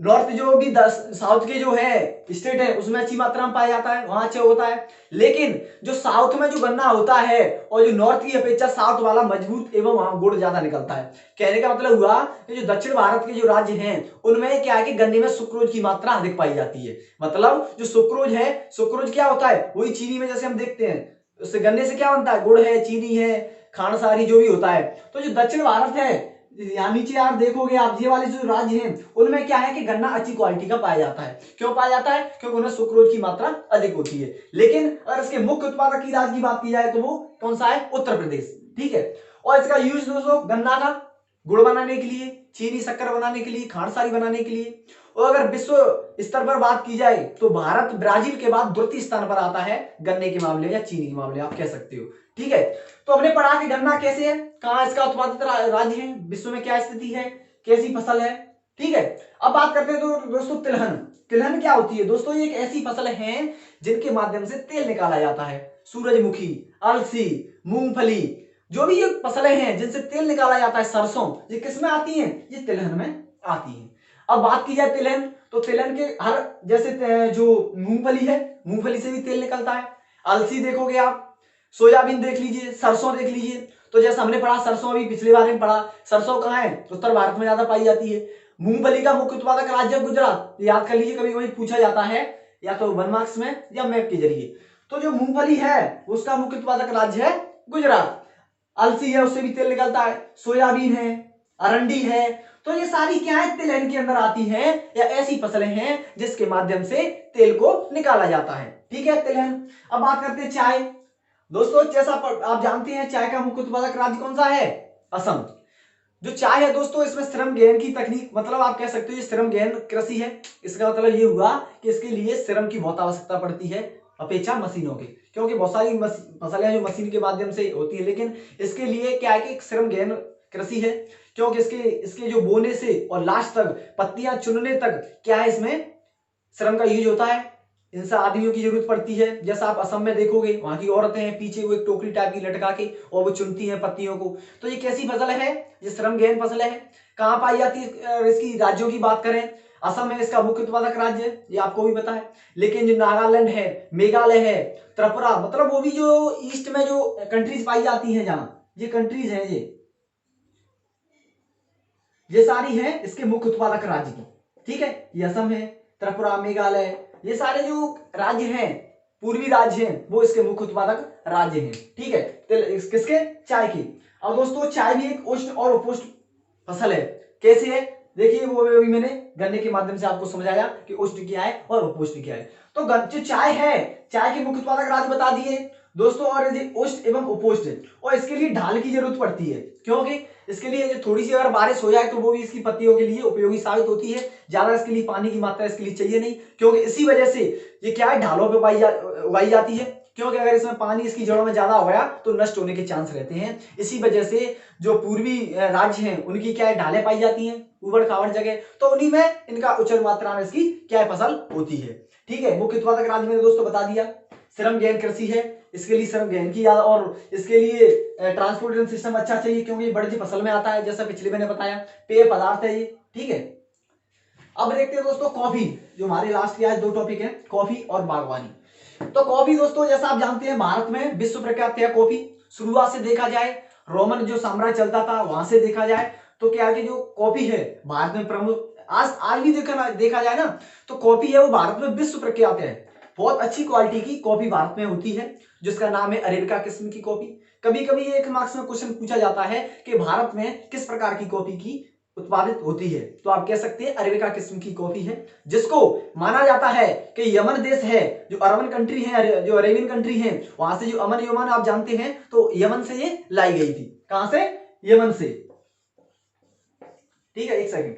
नॉर्थ जो भी साउथ के जो है स्टेट है उसमें अच्छी मात्रा में पाया जाता है, वहां अच्छा होता है। लेकिन जो साउथ में जो गन्ना होता है और जो नॉर्थ की अपेक्षा साउथ वाला मजबूत एवं वहां गुड़ ज्यादा निकलता है। कहने का मतलब हुआ कि जो दक्षिण भारत के जो राज्य हैं उनमें क्या है कि गन्ने में सुक्रोज की मात्रा अधिक पाई जाती है। मतलब जो सुक्रोज है, सुक्रोज क्या होता है, वही चीनी में जैसे हम देखते हैं, उससे गन्ने से क्या बनता है, गुड़ है, चीनी है, खांडसारी जो भी होता है। तो जो दक्षिण भारत है यहाँ नीचे यार देखोगे आप, ये वाले जो राज्य हैं उनमें क्या है कि गन्ना अच्छी क्वालिटी का पाया जाता है। क्यों पाया जाता है? क्योंकि उनमें सुक्रोज की मात्रा अधिक होती है। लेकिन अगर इसके मुख्य उत्पादक की राज्य की बात की जाए तो वो कौन सा है? उत्तर प्रदेश। ठीक है। और इसका यूज दोस्तों गन्ना का गुड़ बनाने के लिए, चीनी शक्कर बनाने के लिए, खांडसारी बनाने के लिए। और अगर विश्व स्तर पर बात की जाए तो भारत ब्राजील के बाद द्वितीय स्थान पर आता है गन्ने के मामले या चीनी के मामले आप कह सकते हो। ठीक है। तो हमने पढ़ा कि गन्ना कैसे है, कहां इसका उत्पादित राज्य है, विश्व में क्या स्थिति है, कैसी फसल है। ठीक है। अब बात करते हैं तो दोस्तों तिलहन। तिलहन क्या होती है दोस्तों? ये एक ऐसी फसल है जिनके माध्यम से तेल निकाला जाता है। सूरजमुखी, अलसी, मूंगफली, जो भी ये फसलें हैं जिनसे तेल निकाला जाता है, सरसों, ये किसमें आती हैं? ये तिलहन में आती हैं। अब बात की जाए तिलहन, तो तिलहन के हर जैसे जो मूंगफली है, मूंगफली से भी तेल निकलता है। अलसी देखोगे आप, सोयाबीन देख लीजिए, सरसों देख लीजिए। तो जैसा हमने पढ़ा सरसों, अभी पिछले बार में पढ़ा, सरसों कहाँ है? उत्तर भारत में ज्यादा पाई जाती है। मूंगफली का मुख्य उत्पादक राज्य गुजरात, याद कर लीजिए, कभी कभी पूछा जाता है या तो 1 मार्क्स में या मैप के जरिए। तो जो मूंगफली है उसका मुख्य उत्पादक राज्य है गुजरात। अलसी है, उससे भी तेल निकलता है। सोयाबीन है, अरंडी है, तो ये सारी क्या है? तिलहन के अंदर आती है या ऐसी फसलें हैं जिसके माध्यम से तेल को निकाला जाता है। ठीक है, तिलहन। अब बात करते हैं चाय। दोस्तों जैसा आप जानते हैं चाय का मुख्य उत्पादक राज्य कौन सा है? असम। जो चाय है दोस्तों, इसमें श्रम गहन की तकनीक, मतलब आप कह सकते हो ये श्रम गहन कृषि है। इसका मतलब ये हुआ कि इसके लिए श्रम की बहुत आवश्यकता पड़ती है अपेक्षा मशीनों के, क्योंकि बहुत सारी फसलें जो मशीन के माध्यम से होती है, लेकिन इसके लिए क्या है कि श्रम गहन कृषि है। क्योंकि इसके जो बोने से और लास्ट तक पत्तियां चुनने तक क्या है, इसमें श्रम का यूज होता है। इनसे आदमियों की जरूरत पड़ती है। जैसा आप असम में देखोगे, वहां की औरतें हैं, पीछे वो एक टोकरी टाइप की लटका के और वो चुनती हैं पत्तियों को। तो ये कैसी फसल है? ये श्रम गहन फसल है। कहाँ पाई जाती है? इसकी राज्यों की बात करें, असम है इसका मुख्य उत्पादक राज्य, ये आपको भी पता है। लेकिन जो नागालैंड है, मेघालय है, त्रिपुरा, मतलब वो भी जो ईस्ट में जो कंट्रीज पाई जाती है, जहां ये कंट्रीज है, ये सारी है इसके मुख्य उत्पादक राज्य की। ठीक है, ये असम है, त्रिपुरा, मेघालय, ये सारे जो राज्य हैं, पूर्वी राज्य हैं, वो इसके मुख्य उत्पादक राज्य हैं। ठीक है, किसके? चाय की। अब दोस्तों चाय भी एक उष्ण और उपोष्ण फसल है। कैसे है? देखिए, वो अभी मैंने गन्ने के माध्यम से आपको समझाया कि उष्ण क्या है और उपोष्ण क्या है। तो जो चाय है, चाय के मुख्य उत्पादक राज्य बता दिए दोस्तों, और ये उष्ण एवं उपोष्ण, और इसके लिए ढाल की जरूरत पड़ती है। क्योंकि इसके लिए थोड़ी सी अगर बारिश हो जाए तो वो भी इसकी पत्तियों के लिए उपयोगी साबित होती है। ज्यादा इसके लिए पानी की मात्रा इसके लिए चाहिए नहीं, क्योंकि इसी वजह से ये क्या है, ढालों पे उगाई जाती है। क्योंकि अगर इसमें पानी इसकी जड़ों में ज्यादा हो गया तो नष्ट होने के चांस रहते हैं। इसी वजह से जो पूर्वी राज्य हैं उनकी क्या है, ढालें पाई जाती हैं, उबड़ खाबड़ जगह, तो उन्हीं में इनका उच्च मात्रा में इसकी क्या है, फसल होती है। ठीक है, मुख्य उत्पादक राज्य मैंने दोस्तों बता दिया। श्रम गहन कृषि है, इसके लिए श्रम गहन की, और इसके लिए ट्रांसपोर्टेशन सिस्टम अच्छा चाहिए, क्योंकि ये बढ़ती फसल में आता है, जैसा पिछले मैंने बताया, पेय पदार्थ है ये। ठीक है। अब देखते हैं दोस्तों कॉफी, जो हमारे लास्ट के आज 2 टॉपिक है, कॉफी और बागवानी। तो कॉफी दोस्तों जैसा आप जानते हैं भारत में विश्व प्रख्यात है कॉफी। शुरुआत से देखा जाए, रोमन जो साम्राज्य चलता था वहां से देखा जाए तो क्या है कि जो कॉफी है भारत में प्रमुख, आज भी देखा जाए ना, तो कॉफी है वो भारत में विश्व प्रख्यात है। बहुत अच्छी क्वालिटी की कॉफी भारत में होती है, जिसका नाम है अरेबिका किस्म की कॉफी। कभी कभी एक मार्क्स में क्वेश्चन पूछा जाता है कि भारत में किस प्रकार की कॉफी की उत्पादित होती है, तो आप कह सकते हैं अरेबिका किस्म की कॉफी है, जिसको माना जाता है कि यमन देश है, जो अरबन कंट्री है, जो अरेबियन कंट्री है, वहां से जो अमन यमन आप जानते हैं, तो यमन से ये लाई गई थी। कहां से? यमन से। ठीक है, एक सेकंड।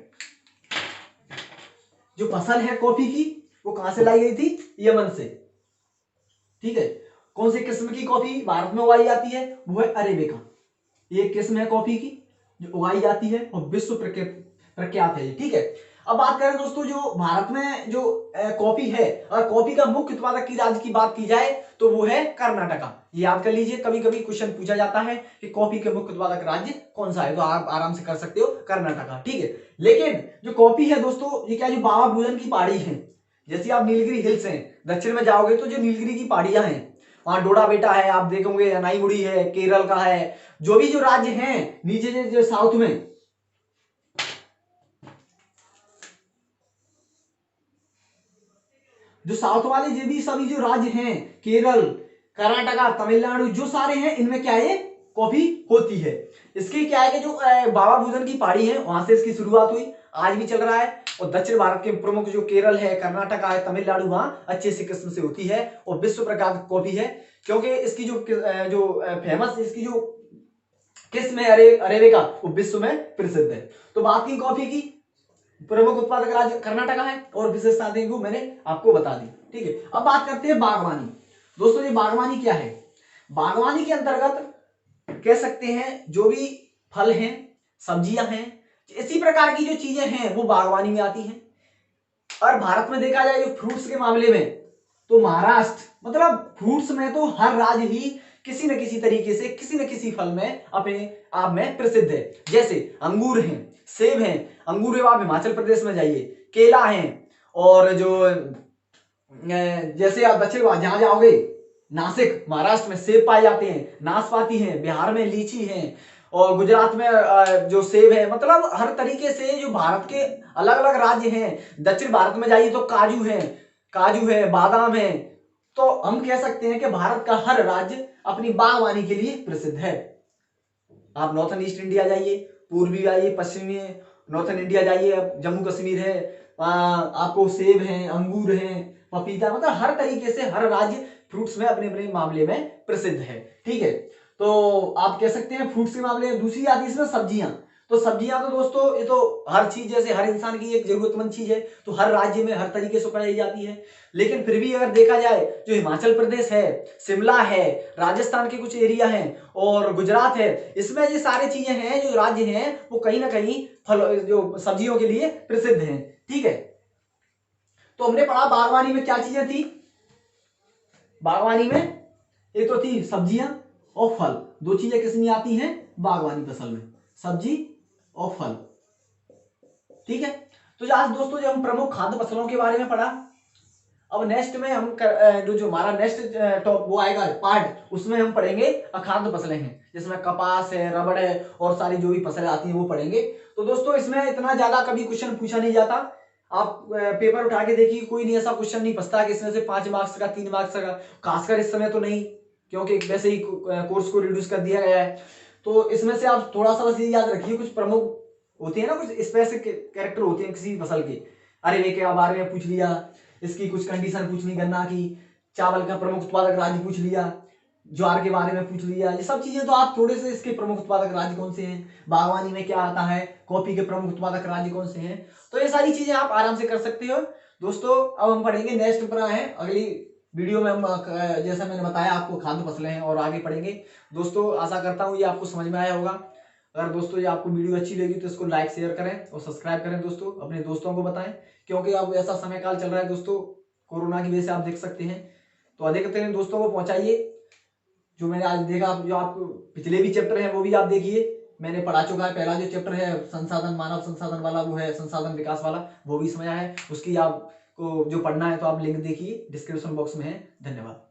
जो फसल है कॉफी की वो कहां से लाई गई थी? यमन से। ठीक है। कौन सी किस्म की कॉफी भारत में उगाई जाती है? वो है अरेबिका। ये किस्म है कॉफी की जो उगाई जाती है और विश्व प्रख्यात है। ठीक है। अब बात करें दोस्तों, जो भारत में जो कॉफी है, और कॉफी का मुख्य उत्पादक की राज्य की बात की जाए तो वो है कर्नाटका। ये याद कर लीजिए, कभी कभी क्वेश्चन पूछा जाता है कि कॉफी के मुख्य उत्पादक राज्य कौन सा है, तो आप आराम से कर सकते हो कर्नाटका। ठीक है। लेकिन जो कॉफी है दोस्तों, ये क्या, जो बाबा बुदन की पहाड़ी है, जैसे आप नीलगिरी हिल्स हैं, दक्षिण में जाओगे तो जो नीलगिरी की पहाड़ियां हैं, वहां डोडा बेटा है, आप देखोगे अनाईमुड़ी है, केरल का है, जो भी जो राज्य हैं नीचे जो साउथ में, जो साउथ वाले जो भी सभी जो राज्य हैं, केरल, कर्नाटका, तमिलनाडु, जो सारे हैं, इनमें क्या है, कॉफी होती है। इसकी क्या है कि जो बाबा भूजन की पहाड़ी है वहां से इसकी शुरुआत हुई, आज भी चल रहा है। और दक्षिण भारत के प्रमुख जो केरल है, कर्नाटका है, तमिलनाडु, वहां अच्छे से किस्म से होती है और विश्व प्रख्यात कॉफी है, क्योंकि इसकी जो फेमस इसकी जो किस्म है अरेबिका, वो विश्व में प्रसिद्ध है। तो बात की कॉफी की, प्रमुख उत्पादक राज्य कर्नाटका है और विशेषता देखो मैंने आपको बता दी। ठीक है, अब बात करते हैं बागवानी। दोस्तों ये बागवानी क्या है? बागवानी के अंतर्गत कह सकते हैं जो भी फल हैं, सब्जियां हैं, इसी प्रकार की जो चीजें हैं वो बागवानी में आती हैं। और भारत में देखा जाए जो फ्रूट्स के मामले में, तो महाराष्ट्र मतलब फ्रूट्स में तो हर राज्य ही किसी न किसी तरीके से किसी न किसी फल में अपने आप में प्रसिद्ध है। जैसे अंगूर हैं, सेब हैं, अंगूर आप हिमाचल प्रदेश में जाइए, केला है, और जो जैसे आप दक्षिण जहां जाओगे नासिक महाराष्ट्र में सेब पाए जाते हैं, नाशपाती है, बिहार में लीची है, और गुजरात में जो सेब है। मतलब हर तरीके से जो भारत के अलग अलग राज्य हैं, दक्षिण भारत में जाइए तो काजू है, बादाम है। तो हम कह सकते हैं कि भारत का हर राज्य अपनी बागवानी के लिए प्रसिद्ध है। आप नॉर्थन ईस्ट इंडिया जाइए, पूर्वी आइए, पश्चिमी नॉर्थन इंडिया जाइए, जम्मू कश्मीर है, आपको सेब है, अंगूर है, पपीता, मतलब हर तरीके से हर राज्य फ्रूट्स में अपने अपने मामले में प्रसिद्ध है। ठीक है, तो आप कह सकते हैं फ्रूट्स के मामले में। दूसरी आती है इसमें सब्जियां। तो सब्जियां तो दोस्तों ये तो हर चीज, जैसे हर इंसान की एक जरूरतमंद चीज है, तो हर राज्य में हर तरीके से उगाई जाती है। लेकिन फिर भी अगर देखा जाए, जो हिमाचल प्रदेश है, शिमला है, राजस्थान के कुछ एरिया हैं और गुजरात है, इसमें ये सारी चीजें हैं, जो राज्य हैं वो कहीं ना कहीं फल जो सब्जियों के लिए प्रसिद्ध हैं। ठीक है, तो हमने पढ़ा बागवानी में क्या चीजें थी। बागवानी में एक तो थी सब्जियां और फल, दो चीजें किसमें आती हैं? बागवानी फसल में, सब्जी और फल। ठीक है, तो आज दोस्तों जब हम प्रमुख खाद्य फसलों के बारे में पढ़ा, अब नेक्स्ट में हम जो हमारा नेक्स्ट टॉप वो आएगा पार्ट, उसमें हम पढ़ेंगे अखाद्य फसलें हैं, जिसमें कपास है, रबड़ है और सारी जो भी फसलें आती हैं वो पढ़ेंगे। तो दोस्तों इसमें इतना ज्यादा कभी क्वेश्चन पूछा नहीं जाता। आप पेपर उठा के देखिए, कोई नहीं ऐसा क्वेश्चन नहीं फंसता कि इसमें से 5 मार्क्स का, 3 मार्क्स का, खासकर इस समय तो नहीं, क्योंकि वैसे ही कोर्स को रिड्यूस कर दिया गया है। तो इसमें से आप थोड़ा सा बस ये याद रखिए, कुछ प्रमुख होते हैं ना, कुछ स्पेसिफिक कैरेक्टर होते हैं किसी फसल के, अरे वे के बारे में पूछ लिया, इसकी कुछ कंडीशन पूछ ली, गन्ना की, चावल का प्रमुख उत्पादक राज्य पूछ लिया, ज्वार के बारे में पूछ लिया, ये सब चीजें तो आप थोड़े से, इसके प्रमुख उत्पादक राज्य कौन से हैं, बागवानी में क्या आता है, कॉफी के प्रमुख उत्पादक राज्य कौन से हैं, तो ये सारी चीजें आप आराम से कर सकते हो। दोस्तों अब हम पढ़ेंगे नेक्स्ट पर है अगली वीडियो में, हम जैसा मैंने बताया आपको खाद्य फसलें हैं और आगे पढ़ेंगे। दोस्तों आशा करता हूँ ये आपको समझ में आया होगा। अगर दोस्तों ये आपको वीडियो अच्छी लगी तो इसको लाइक शेयर करें और सब्सक्राइब करें दोस्तों, अपने दोस्तों को बताएं, क्योंकि अब ऐसा समय काल चल रहा है दोस्तों, कोरोना की वजह से आप देख सकते हैं, तो अधिकतर दोस्तों को पहुंचाइए। जो मैंने आज देखा, जो आप पिछले भी चैप्टर हैं वो भी आप देखिए, मैंने पढ़ा चुका है। पहला जो चैप्टर है संसाधन, मानव संसाधन वाला, वो है संसाधन विकास वाला, वो भी समझ आया है। उसकी आपको जो पढ़ना है तो आप लिंक देखिए, डिस्क्रिप्शन बॉक्स में है। धन्यवाद।